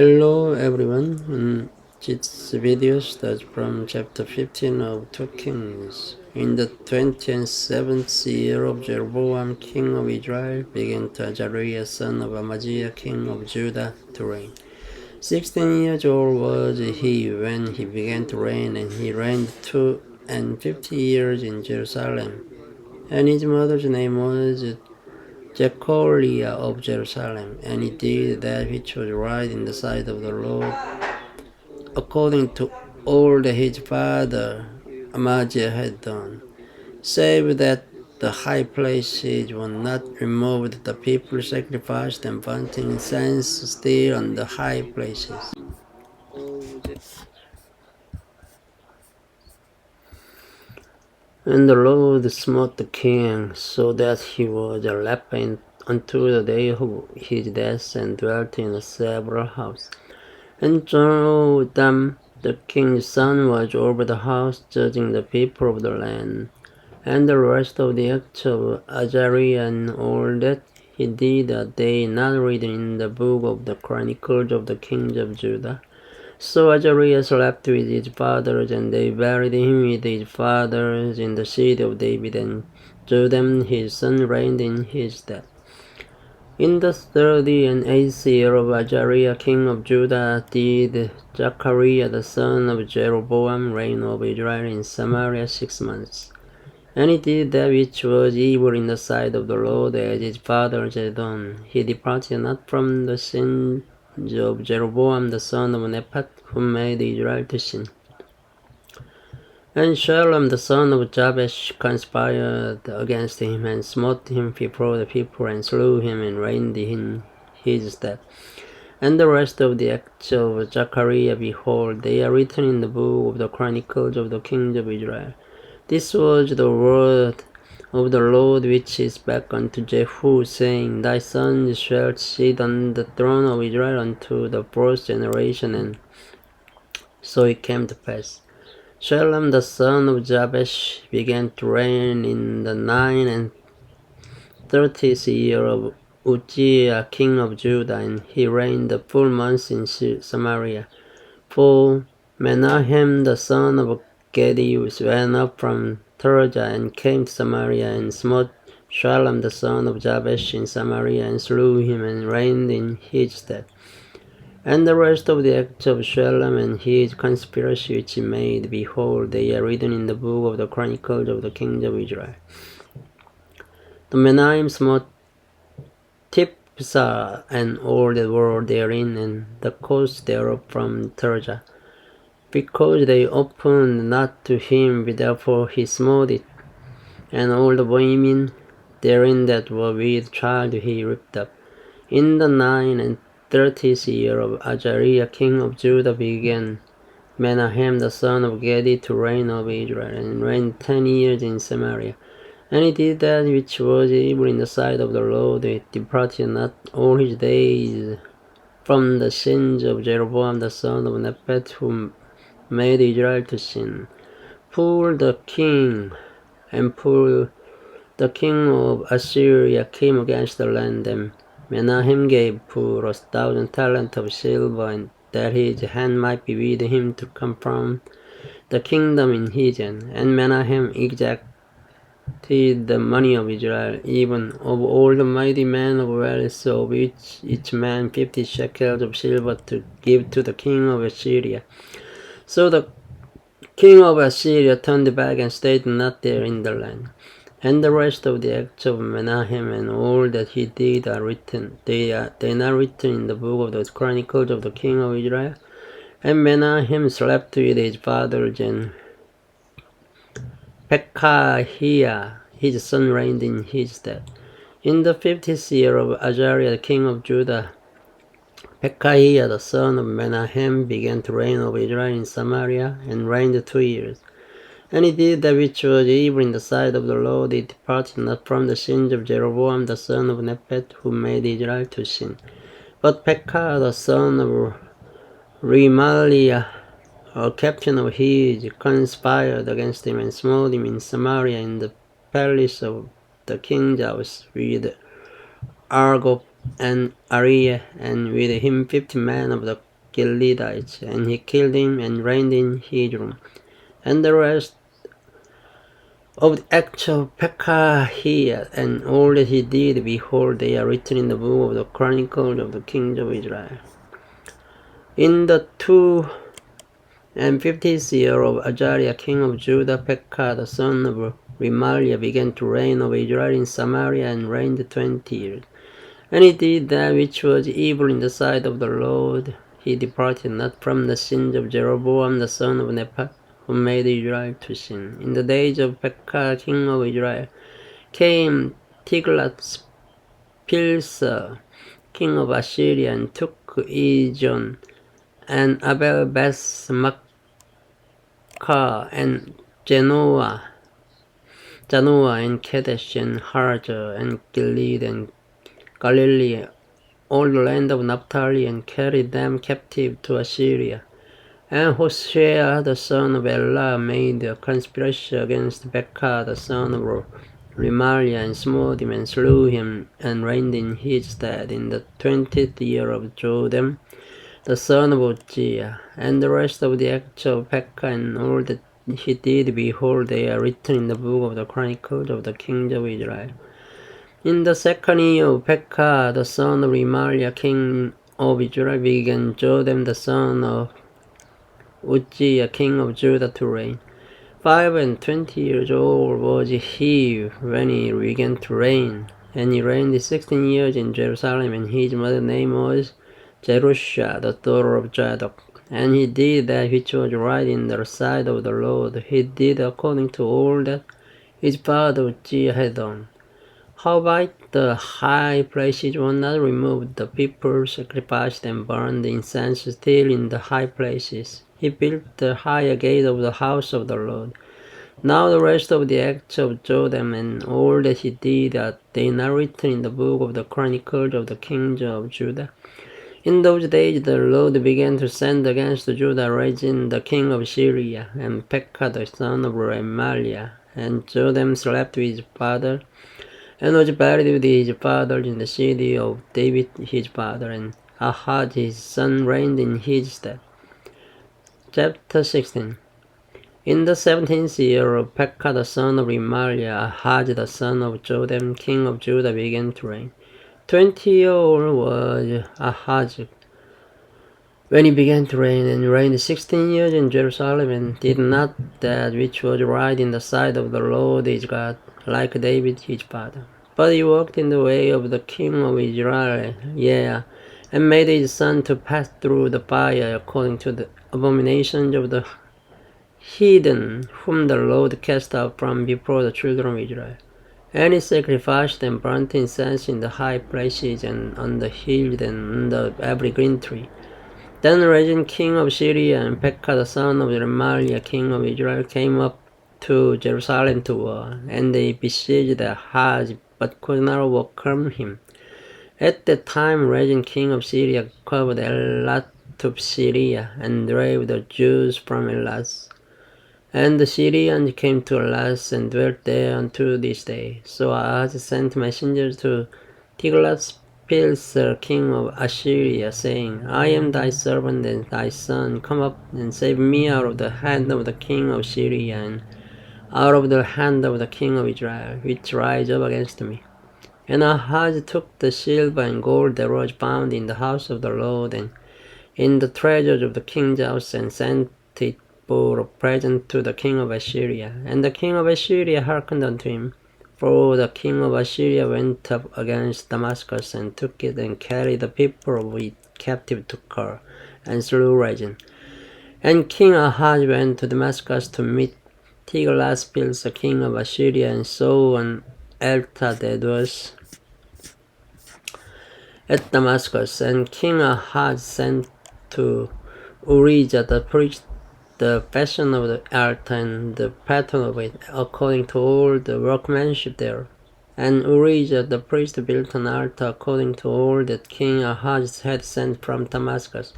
Hello everyone, this video starts from chapter 15 of 2Kings. In the 27th year of Jeroboam king of Israel, began Azariah son of Amaziah king of Judah to reign. 16 years old was he when he began to reign, and he reigned 250 years in Jerusalem. And his mother's name was Jecholiah of Jerusalem, and he did that which was right in the sight of the Lord, according to all that his father Amaziah had done, save that the high places were not removed. The people sacrificed and burnt incense still on the high places. And the Lord smote the king, so that he was a leper unto the day of his death, and dwelt in a several house. And Jotham the king's son was over the house, judging the people of the land. And the rest of the acts of Azariah and all that he did, are they not written in the book of the chronicles of the kings of Judah? So Azariah slept with his fathers, and they buried him with his fathers in the city of David, and Jotham his son reigned in his stead. In the 38th year of Azariah king of Judah did Zechariah the son of Jeroboam reign over Israel in Samaria 6 months. And he did that which was evil in the sight of the Lord, as his fathers had done. He departed not from the sins of Jeroboam the son of Nebat, who made Israel to sin. And Shalom the son of Jabesh conspired against him, and smote him before the people, and slew him, and reigned in his stead. And the rest of the acts of Zechariah, behold, they are written in the book of the chronicles of the kings of Israel. This was the word of the Lord which he spake unto Jehu, saying, Thy sons shall sit on the throne of Israel unto the fourth generation. And so it came to pass. Shalom the son of Jabesh began to reign in the 39th year of Uzziah king of Judah, and he reigned the full months in Samaria. For Menahem the son of Gadi went up from Tirzah, and came to Samaria, and smote Shalom the son of Jabesh in Samaria, and slew him, and reigned in his stead. And the rest of the acts of Shalom and his conspiracy which he made, behold, they are written in the book of the chronicles of the kings of Israel. The Menahem smote Tiphsah and all that were therein, and the coast thereof from Tirzah, because they opened not to him, therefore he smote it. And all the women therein that were with child he ripped up. In the 39th year of Azariah king of Judah began Menahem the son of Gadi to reign over Israel, and reigned 10 years in Samaria. And he did that which was evil in the sight of the Lord. He departed not all his days from the sins of Jeroboam the son of Nebat, who made Israel to sin. For the king the king of Assyria came against the land, and Menahem gave Pur 1,000 talents of silver, and that his hand might be with him to confirm the kingdom in his hand. And Menahem exacted the money of Israel, even of all the mighty men of wealth, of each man 50 shekels of silver, to give to the king of Assyria. So the king of Assyria turned back and stayed not there in the land. And the rest of the acts of Menahem and all that he did are written. They are not written in the book of the chronicles of the king of Israel. And Menahem slept with his fathers, and Pekahiah his son reigned in his stead. In the 50th year of Azariah the king of Judah, Pekahiah the son of Menahem began to reign over Israel in Samaria, and reigned 2 years. And he did that which was evil in the sight of the Lord. He departed not from the sins of Jeroboam the son of Nebat, who made Israel to sin. But Pekah the son of Remaliah, a captain of his, conspired against him, and smote him in Samaria in the palace of the king's house, with Argob and Ariah, and with him 50 men of the Gileadites, and he killed him and reigned in his room. And the rest of the acts of Pekah he and all that he did, behold, they are written in the book of the Chronicles of the kings of Israel. In the 250th year of Azariah king of Judah, Pekah the son of Remaliah began to reign over Israel in Samaria, and reigned 20 years. And he did that which was evil in the sight of the Lord. He departed not from the sins of Jeroboam the son of Nebat, who made Israel to sin. In the days of Pekah king of Israel came Tiglath-Pileser king of Assyria, and took Ijon and Abel-Beth-Maachah and Janoah and Kadesh and Harzah and Gilead and Galilee, all the land of Naphtali, and carried them captive to Assyria. And Hoshea the son of Elah made a conspiracy against Pekah the son of Remaliah, and smote him and slew him, and reigned in his stead in the 20th year of Jotham the son of Uzziah. And the rest of the acts of Pekah and all that he did, behold, they are written in the book of the Chronicles of the kings of Israel. In the second year of Pekah the son of Remaliah king of Israel began Jotham the son of Uzziah king of Judah to reign. 25 years old was he when he began to reign, and he reigned 16 years in Jerusalem, and his mother's name was Jerusha, the daughter of Zadok. And he did that which was right in the sight of the Lord. He did according to all that his father Uzziah had done. Howbeit the high places were not removed. The people sacrificed and burned incense still in the high places. He built the higher gate of the house of the Lord. Now the rest of the acts of Jotham and all that he did, are they not written in the book of the Chronicles of the kings of Judah? In those days the Lord began to send against Judah Rezin the king of Syria, and Pekah the son of Remaliah. And Jotham slept with his father, and was buried with his father in the city of David his father, and Ahaz his son reigned in his stead. Chapter 16. In the 17th year of Pekah the son of Remaliah, Ahaz the son of Jotham king of Judah began to reign. 20-year-old was Ahaz when he began to reign, and reigned 16 years in Jerusalem, and did not that which was right in the sight of the Lord his God, like David his father. But he walked in the way of the king of Israel, and made his son to pass through the fire according to the abominations of the heathen, whom the Lord cast out from before the children of Israel. And he sacrificed and burnt incense in the high places, and on the hills, and under every green tree. Then Rezin king of Syria and Pekah the son of Remaliah king of Israel came up to Jerusalem to war, and they besieged Ahaz, but could not overcome him. At that time Rezin king of Syria covered Elat of Syria, and drave the Jews from Elat. And the Syrians came to Elat, and dwelt there unto this day. So Ahaz sent messengers to Tiglath-Pileser king of Assyria, saying, I am thy servant and thy son. Come up and save me out of the hand of the king of Syria, and out of the hand of the king of Israel, which rise up against me. And Ahaz took the silver and gold that was found in the house of the Lord, and in the treasures of the king's house, and sent it for a present to the king of Assyria. And the king of Assyria hearkened unto him. For the king of Assyria went up against Damascus, and took it, and carried the people of it captive to Kir, and slew Rezin. And King Ahaz went to Damascus to meet Tiglath-Pileser king of Assyria, and saw an altar that was at Damascus. And King Ahaz sent to Urijah the priest the fashion of the altar and the pattern of it, according to all the workmanship there. And Urijah the priest built an altar according to all that King Ahaz had sent from Damascus.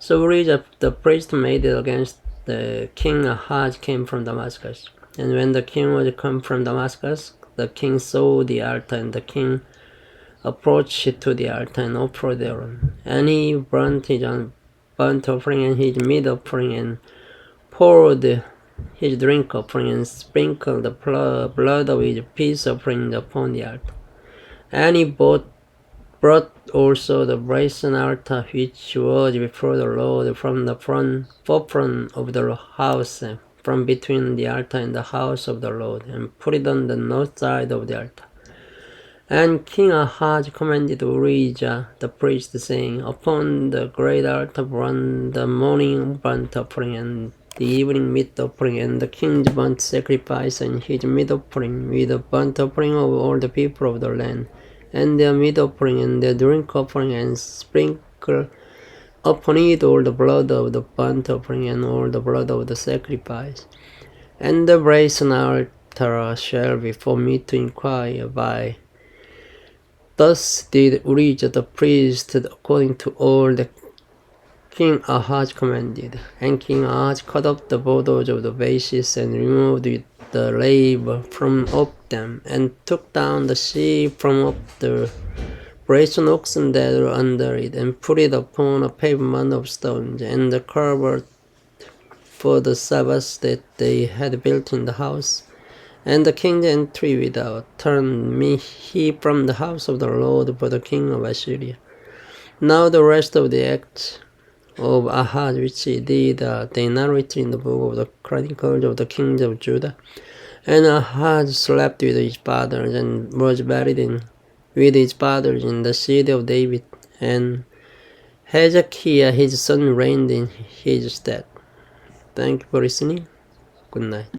So Urijah the priest made it against the King Ahaz came from Damascus. And when the king was come from Damascus, the king saw the altar, and the king approached to the altar and offered thereon. And he burnt his own burnt offering and his meat offering, and poured his drink offering, and sprinkled the blood of his peace offering upon the altar. And he brought also the brazen altar which was before the Lord from the forefront of the house, from between the altar and the house of the Lord, and put it on the north side of the altar. And King Ahaz commanded Urijah the priest, saying, Upon the great altar burn the morning burnt offering, and the evening meat offering, and the king's burnt sacrifice, and his meat offering, with the burnt offering of all the people of the land, and their meat offering, and their drink offering, and sprinkle upon it all the blood of the burnt offering, and all the blood of the sacrifice. And the brazen altar shall be for me to inquire by. Thus did Urijah the priest according to all that King Ahaz commanded. And King Ahaz cut off the borders of the vases, and removed the laver from off them, and took down the sheep from off the brazen oxen that were under it, and put it upon a pavement of stones, and the cupboard for the Sabbath that they had built in the house. And the king's entry without turned me he from the house of the Lord for the king of Assyria. Now the rest of the acts of Ahaz which he did, they narrated in the book of the Chronicles of the kings of Judah. And Ahaz slept with his fathers, and was buried with his fathers in the city of David. And Hezekiah his son reigned in his stead. Thank you for listening. Good night.